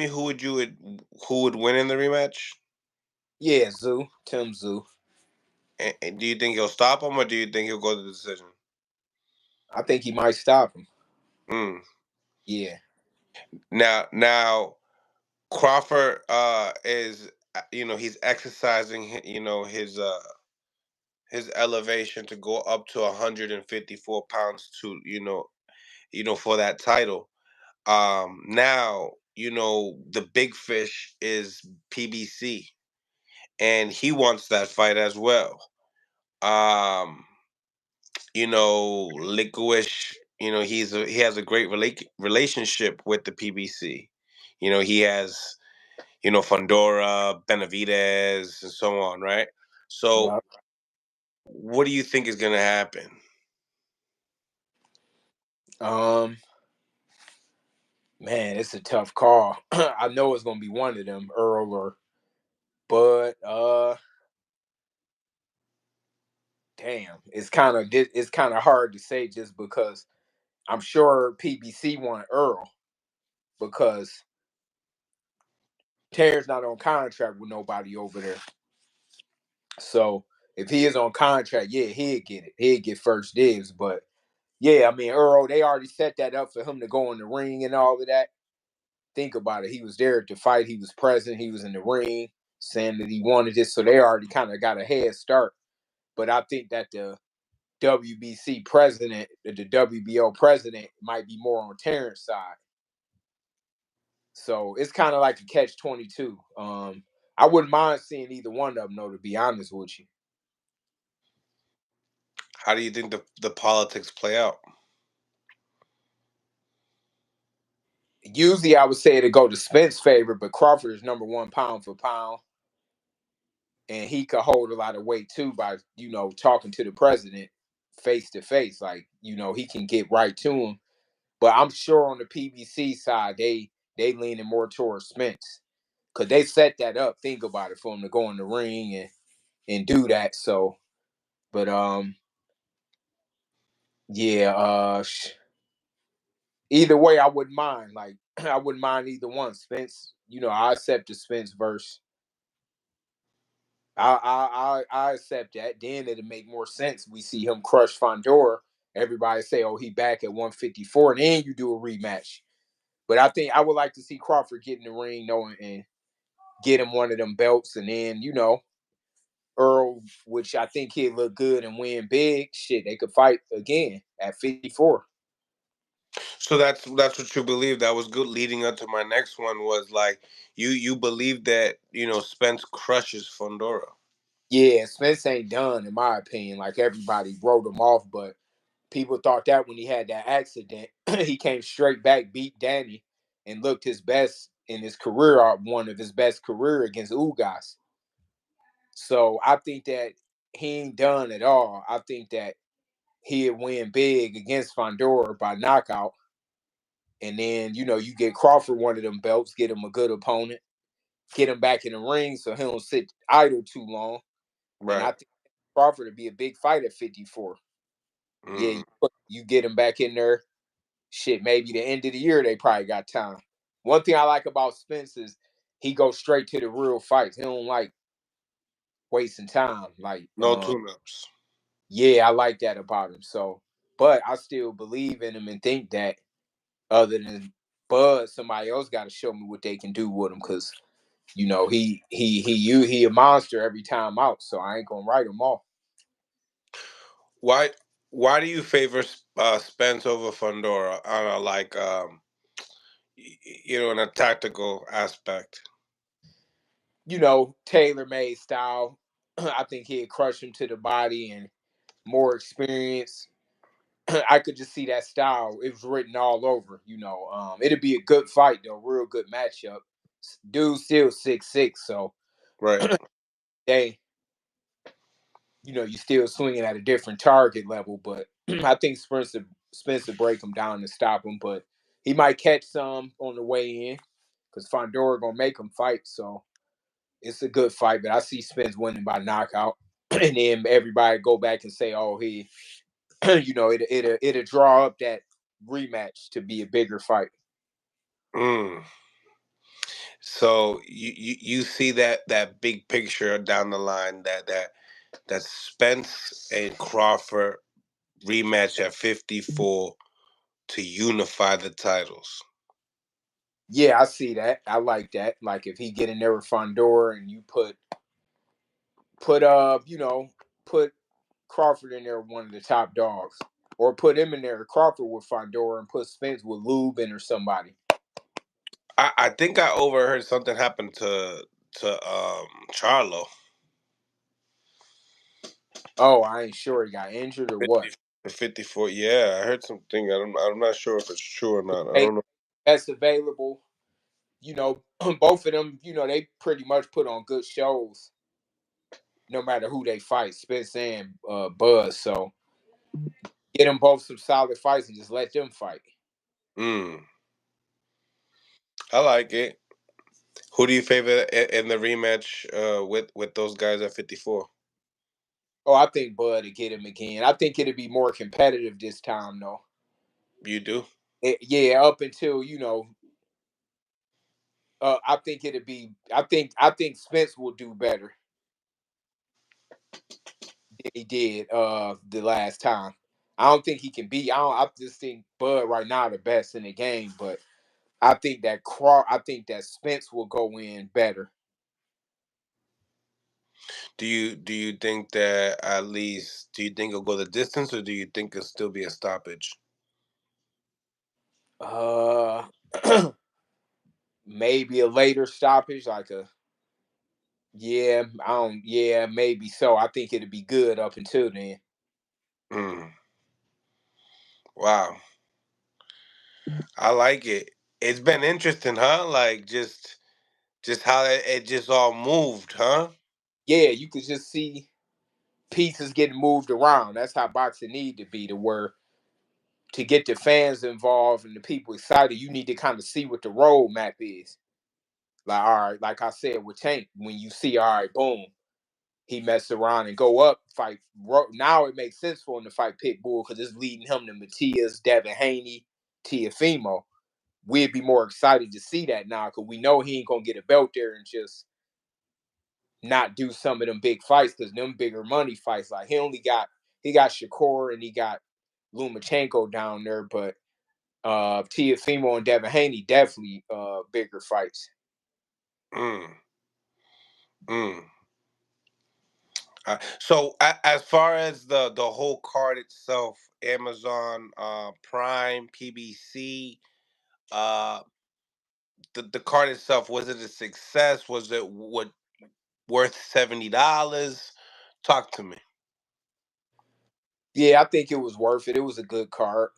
me who would win in the rematch? Yeah, Tim Zoo. And do you think he'll stop him, or do you think he'll go to the decision? I think he might stop him. Mm. Yeah. Now, Crawford is he's exercising his elevation to go up to 154 pounds to for that title. Now the big fish is PBC, and he wants that fight as well. Um, Licorice, he has a great relationship with the PBC. He has Fundora, Benavidez, and so on, right? So, Yeah. what do you think is going to happen? Um, Man, it's a tough call. I know it's gonna be one of them, Earl or Bud. Damn, it's kind of hard to say just because I'm sure PBC want Earl because Terrence not on contract with nobody over there. So if he is on contract, yeah, he'd get it. He'd get first dibs. But yeah, I mean Earl, they already set that up for him to go in the ring and all of that. Think about it. He was there to fight. He was present. He was in the ring saying that he wanted this. So they already kind of got a head start. But I think that the WBC president, the WBO president, might be more on Terrence's side. So it's kind of like a catch-22. I wouldn't mind seeing either one of them, though, to be honest with you. How do you think the politics play out? Usually I would say to go to Spence's favor, but Crawford is number one pound for pound. And he could hold a lot of weight too by, talking to the president face to face. Like, he can get right to him. But I'm sure on the PBC side, they leaning more towards Spence. Cause they set that up, think about it, for him to go in the ring and do that. So, but yeah, either way, I wouldn't mind. Like, I wouldn't mind either one. Spence, I accept the Spence verse. I accept that. Then it'll make more sense. We see him crush Fundora. Everybody say, "Oh, he back at 154," and then you do a rematch. But I think I would like to see Crawford get in the ring, knowing and get him one of them belts, and then Earl, which I think he'd look good and win big. Shit, they could fight again at 54. So that's what you believe. That was good. Leading up to my next one was like you believe that Spence crushes Fundora. Yeah, Spence ain't done in my opinion. Like everybody wrote him off, but people thought that when he had that accident, he came straight back, beat Danny, and looked his best in his career, or one of his best career against Ugas. So I think that he ain't done at all. I think that he'd win big against Fundora by knockout. And then, you get Crawford one of them belts, get him a good opponent, get him back in the ring so he don't sit idle too long. And I Right. think Crawford would be a big fight at 54. Yeah, Mm. you get him back in there. Shit, maybe the end of the year they probably got time. One thing I like about Spence is he goes straight to the real fights. He don't like wasting time. Like, No tune-ups. yeah, I like that about him. So, but I still believe in him and think that other than Bud, somebody else got to show me what they can do with him because he a monster every time out. So I ain't gonna write him off. Why why do you favor Spence over Fundora on a in a tactical aspect? Tailor made style. I think he'd crush him to the body and more experience. I could just see that style. It was written all over. It'd be a good fight though, real good matchup. Dude still 6'6", so Right. they, you still swinging at a different target level. But I think Spencer break him down and stop him. But he might catch some on the way in because Fundora gonna make him fight. So it's a good fight. But I see Spence winning by knockout, and then everybody go back and say, "Oh, he." It'll draw up that rematch to be a bigger fight. Mm. So you see that big picture down the line that Spence and Crawford rematch at 54 to unify the titles. Yeah, I see that. I like that. Like if he get in there with Fundora and you put Crawford in there, one of the top dogs, or put him in there, Crawford with Fundora, and put Spence with Lubin or somebody. I think I overheard something happen to Charlo. Oh, I ain't sure he got injured or what. 54. Yeah, I heard something. I'm not sure if it's true or not. I Hey, don't know. that's available. Both of them, they pretty much put on good shows, no matter who they fight, Spence and Buzz. So get them both some solid fights and just let them fight. Mm, I like it. Who do you favor in the rematch with those guys at 54? Oh, I think Bud to get him again. I think it'd be more competitive this time, though. You do? Yeah, up until I think it'd be. I think Spence will do better than he did the last time. I don't think he can beat. I just think Bud right now the best in the game, but I think that Spence will go in better. Do you think that at least do you think it'll go the distance or do you think it'll still be a stoppage? Uh, maybe a later stoppage, like a yeah. I don't. Yeah, maybe so. I think it'd be good up until then. Mm, wow, I like it. It's been interesting, huh? Like just how it just all moved, huh? Yeah, you could just see pieces getting moved around. That's how boxing need to be, to where to get the fans involved and the people excited, you need to kind of see what the roadmap is. Like, all right, like I said with Tank, when you see, all right, boom, he messed around and go up, fight. Now it makes sense for him to fight Pitbull because it's leading him to Matias, Devin Haney, Tiafimo. We'd be more excited to see that now because we know he ain't gonna get a belt there and just not do some of them big fights because them bigger money fights. Like he got Shakur and he got Lumachenko down there, but Tiafimo and Devin Haney definitely bigger fights. Mm, mm. So as far as the whole card itself, Amazon Prime, PBC, uh, the card itself, was it a success? Was it what worth $70? Talk to me. Yeah, I think it was worth it. It was a good card.